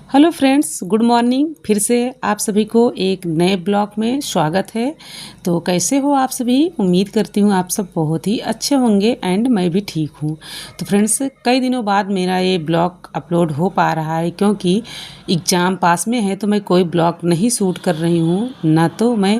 Hello friends, good morning. फिर से आप सभी को एक नए ब्लॉग में स्वागत है। तो कैसे हो आप सभी? उम्मीद करती हूँ आप सब बहुत ही अच्छे होंगे एंड मैं भी ठीक हूँ। तो फ्रेंड्स, कई दिनों बाद मेरा ये ब्लॉग अपलोड हो पा रहा है क्योंकि एग्ज़ाम पास में है, तो मैं कोई ब्लॉग नहीं शूट कर रही हूँ, ना तो मैं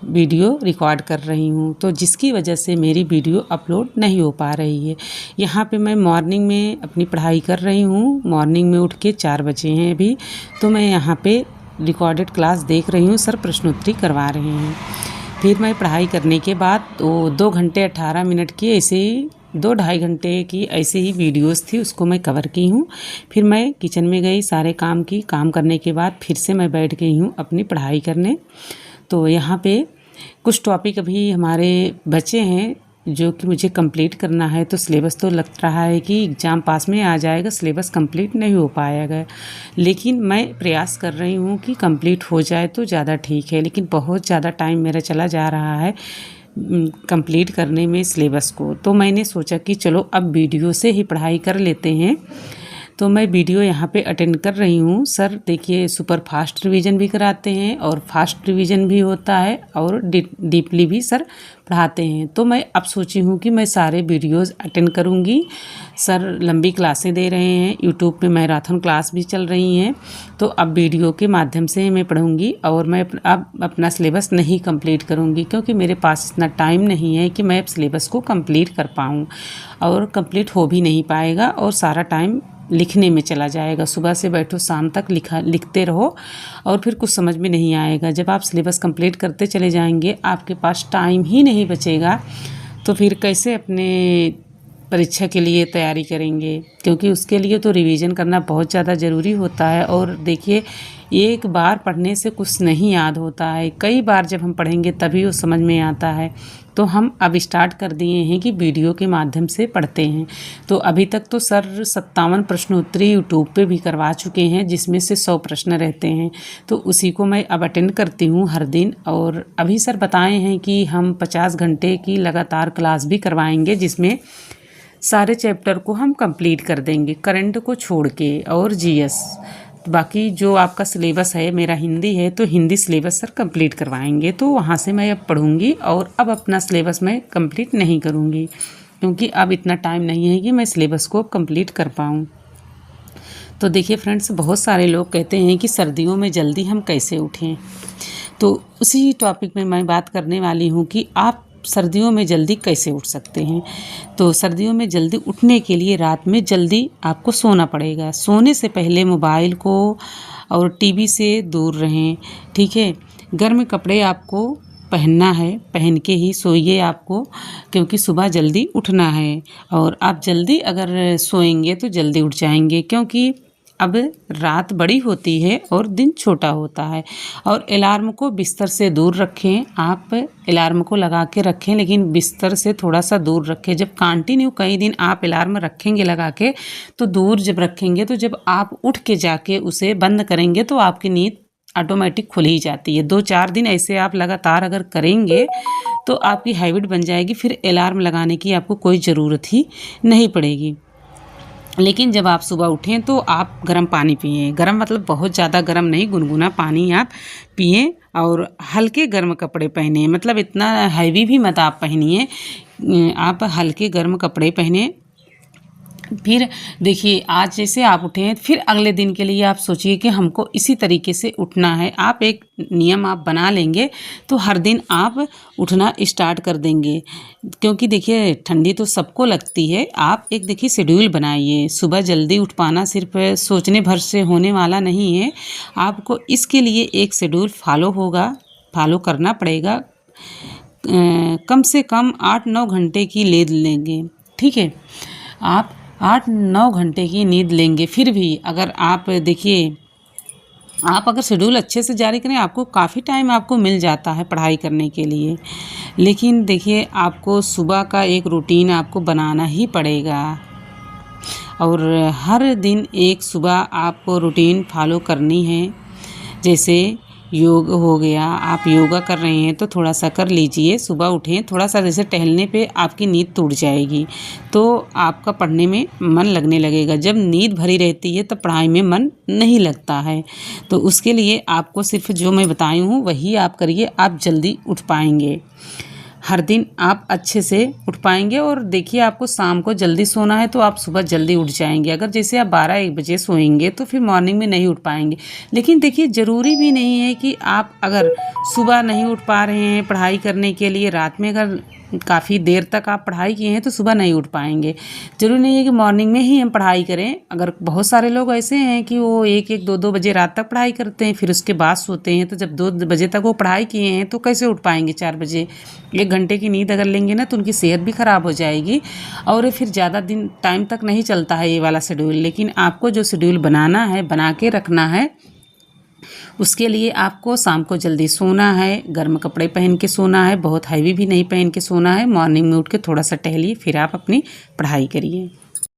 वीडियो रिकॉर्ड कर रही हूँ, तो जिसकी वजह से मेरी वीडियो अपलोड नहीं हो पा रही है। यहाँ पे मैं मॉर्निंग में अपनी पढ़ाई कर रही हूँ। मॉर्निंग में उठ के 4 बजे हैं अभी, तो मैं यहाँ पे रिकॉर्डेड क्लास देख रही हूँ। सर प्रश्नोत्तरी करवा रहे हैं। फिर मैं पढ़ाई करने के बाद 2 घंटे 18 मिनट की ऐसे ही 2-2.5 घंटे की ऐसे ही वीडियोस थी, उसको मैं कवर की हूँ। फिर मैं किचन में गई, सारे काम करने के बाद फिर से मैं बैठ गई हूँ अपनी पढ़ाई करने। तो यहाँ पे कुछ टॉपिक अभी हमारे बचे हैं जो कि मुझे कंप्लीट करना है। तो सिलेबस तो लग रहा है कि एग्ज़ाम पास में आ जाएगा, सिलेबस कंप्लीट नहीं हो पाएगा, लेकिन मैं प्रयास कर रही हूँ कि कंप्लीट हो जाए तो ज़्यादा ठीक है। लेकिन बहुत ज़्यादा टाइम मेरा चला जा रहा है कंप्लीट करने में सिलेबस को। तो मैंने सोचा कि चलो अब वीडियो से ही पढ़ाई कर लेते हैं। तो मैं वीडियो यहाँ पे अटेंड कर रही हूँ। सर देखिए, सुपर फास्ट रिवीजन भी कराते हैं और फास्ट रिवीजन भी होता है और डीपली भी सर पढ़ाते हैं। तो मैं अब सोची हूँ कि मैं सारे वीडियोस अटेंड करूँगी। सर लंबी क्लासें दे रहे हैं, यूट्यूब पे मैराथन क्लास भी चल रही हैं। तो अब वीडियो के माध्यम से मैं पढ़ूँगी और मैं अब अपना सिलेबस नहीं कंप्लीट करूँगी, क्योंकि मेरे पास इतना टाइम नहीं है कि मैं सिलेबस को कंप्लीट कर पाऊँ, और कंप्लीट हो भी नहीं पाएगा और सारा टाइम लिखने में चला जाएगा। सुबह से बैठो, शाम तक लिखते रहो और फिर कुछ समझ में नहीं आएगा। जब आप सिलेबस कंप्लीट करते चले जाएंगे, आपके पास टाइम ही नहीं बचेगा, तो फिर कैसे अपने परीक्षा के लिए तैयारी करेंगे? क्योंकि उसके लिए तो रिवीजन करना बहुत ज़्यादा ज़रूरी होता है। और देखिए, एक बार पढ़ने से कुछ नहीं याद होता है, कई बार जब हम पढ़ेंगे तभी वो समझ में आता है। तो हम अब स्टार्ट कर दिए हैं कि वीडियो के माध्यम से पढ़ते हैं। तो अभी तक तो सर 57 प्रश्नोत्तरी यूट्यूब पे भी करवा चुके हैं, जिसमें से 100 प्रश्न रहते हैं। तो उसी को मैं अब अटेंड करती हूँ हर दिन। और अभी सर बताए हैं कि हम 50 घंटे की लगातार क्लास भी करवाएंगे, जिसमें सारे चैप्टर को हम कंप्लीट कर देंगे, करंट को छोड़ के और जीएस। बाकी जो आपका सिलेबस है, मेरा हिंदी है, तो हिंदी सिलेबस सर कंप्लीट करवाएंगे। तो वहाँ से मैं अब पढ़ूंगी और अब अपना सिलेबस मैं कंप्लीट नहीं करूँगी, क्योंकि अब इतना टाइम नहीं है कि मैं सिलेबस को कंप्लीट कर पाऊँ। तो देखिए फ्रेंड्स, बहुत सारे लोग कहते हैं कि सर्दियों में जल्दी हम कैसे उठें। तो उसी टॉपिक में मैं बात करने वाली हूँ कि आप सर्दियों में जल्दी कैसे उठ सकते हैं। तो सर्दियों में जल्दी उठने के लिए रात में जल्दी आपको सोना पड़ेगा। सोने से पहले मोबाइल को और टीवी से दूर रहें, ठीक है। गर्म कपड़े आपको पहनना है, पहन के ही सोइए आपको, क्योंकि सुबह जल्दी उठना है। और आप जल्दी अगर सोएंगे तो जल्दी उठ जाएंगे, क्योंकि अब रात बड़ी होती है और दिन छोटा होता है। और अलार्म को बिस्तर से दूर रखें। आप अलार्म को लगा के रखें, लेकिन बिस्तर से थोड़ा सा दूर रखें। जब कंटिन्यू कई दिन आप अलार्म रखेंगे लगा के, तो दूर जब रखेंगे, तो जब आप उठ के जाके उसे बंद करेंगे तो आपकी नींद ऑटोमेटिक खुल ही जाती है। 2-4 दिन ऐसे आप लगातार अगर करेंगे तो आपकी हैबिट बन जाएगी, फिर अलार्म लगाने की आपको कोई ज़रूरत ही नहीं पड़ेगी। लेकिन जब आप सुबह उठें तो आप गर्म पानी पिएं। गर्म मतलब बहुत ज़्यादा गर्म नहीं, गुनगुना पानी आप पिएं। और हल्के गर्म कपड़े पहने, मतलब इतना हैवी भी मत आप पहनिए, आप हल्के गर्म कपड़े पहने। फिर देखिए, आज जैसे आप उठे हैं, फिर अगले दिन के लिए आप सोचिए कि हमको इसी तरीके से उठना है। आप एक नियम आप बना लेंगे तो हर दिन आप उठना स्टार्ट कर देंगे। क्योंकि देखिए, ठंडी तो सबको लगती है। आप एक देखिए शेड्यूल बनाइए। सुबह जल्दी उठ पाना सिर्फ सोचने भर से होने वाला नहीं है, आपको इसके लिए एक शेड्यूल फॉलो करना पड़ेगा। कम से कम 8-9 घंटे की नींद लेंगे, ठीक है। आप 8-9 घंटे की नींद लेंगे। फिर भी अगर आप देखिए, आप अगर शेड्यूल अच्छे से जारी करें, आपको काफ़ी टाइम आपको मिल जाता है पढ़ाई करने के लिए। लेकिन देखिए, आपको सुबह का एक रूटीन आपको बनाना ही पड़ेगा, और हर दिन एक सुबह आपको रूटीन फॉलो करनी है। जैसे योग हो गया, आप योगा कर रहे हैं तो थोड़ा सा कर लीजिए। सुबह उठें, थोड़ा सा जैसे टहलने पे आपकी नींद टूट जाएगी तो आपका पढ़ने में मन लगने लगेगा। जब नींद भरी रहती है तब पढ़ाई में मन नहीं लगता है। तो उसके लिए आपको सिर्फ जो मैं बताई हूँ वही आप करिए, आप जल्दी उठ पाएंगे। हर दिन आप अच्छे से उठ पाएंगे। और देखिए, आपको शाम को जल्दी सोना है तो आप सुबह जल्दी उठ जाएंगे। अगर जैसे आप 12-1 बजे सोएंगे तो फिर मॉर्निंग में नहीं उठ पाएंगे। लेकिन देखिए, ज़रूरी भी नहीं है कि आप अगर सुबह नहीं उठ पा रहे हैं पढ़ाई करने के लिए, रात में अगर काफ़ी देर तक आप पढ़ाई किए हैं तो सुबह नहीं उठ पाएंगे। ज़रूरी नहीं है कि मॉर्निंग में ही हम पढ़ाई करें। अगर बहुत सारे लोग ऐसे हैं कि वो 1-1, 2-2 बजे रात तक पढ़ाई करते हैं, फिर उसके बाद सोते हैं। तो जब 2 बजे तक वो पढ़ाई किए हैं तो कैसे उठ पाएंगे 4 बजे? 1 घंटे की नींद अगर लेंगे ना तो उनकी सेहत भी ख़राब हो जाएगी और फिर ज़्यादा दिन टाइम तक नहीं चलता है ये वाला शेड्यूल। लेकिन आपको जो शेड्यूल बनाना है, बना के रखना है, उसके लिए आपको शाम को जल्दी सोना है, गर्म कपड़े पहन के सोना है, बहुत हैवी भी नहीं पहन के सोना है। मॉर्निंग में उठ के थोड़ा सा टहलिए, फिर आप अपनी पढ़ाई करिए।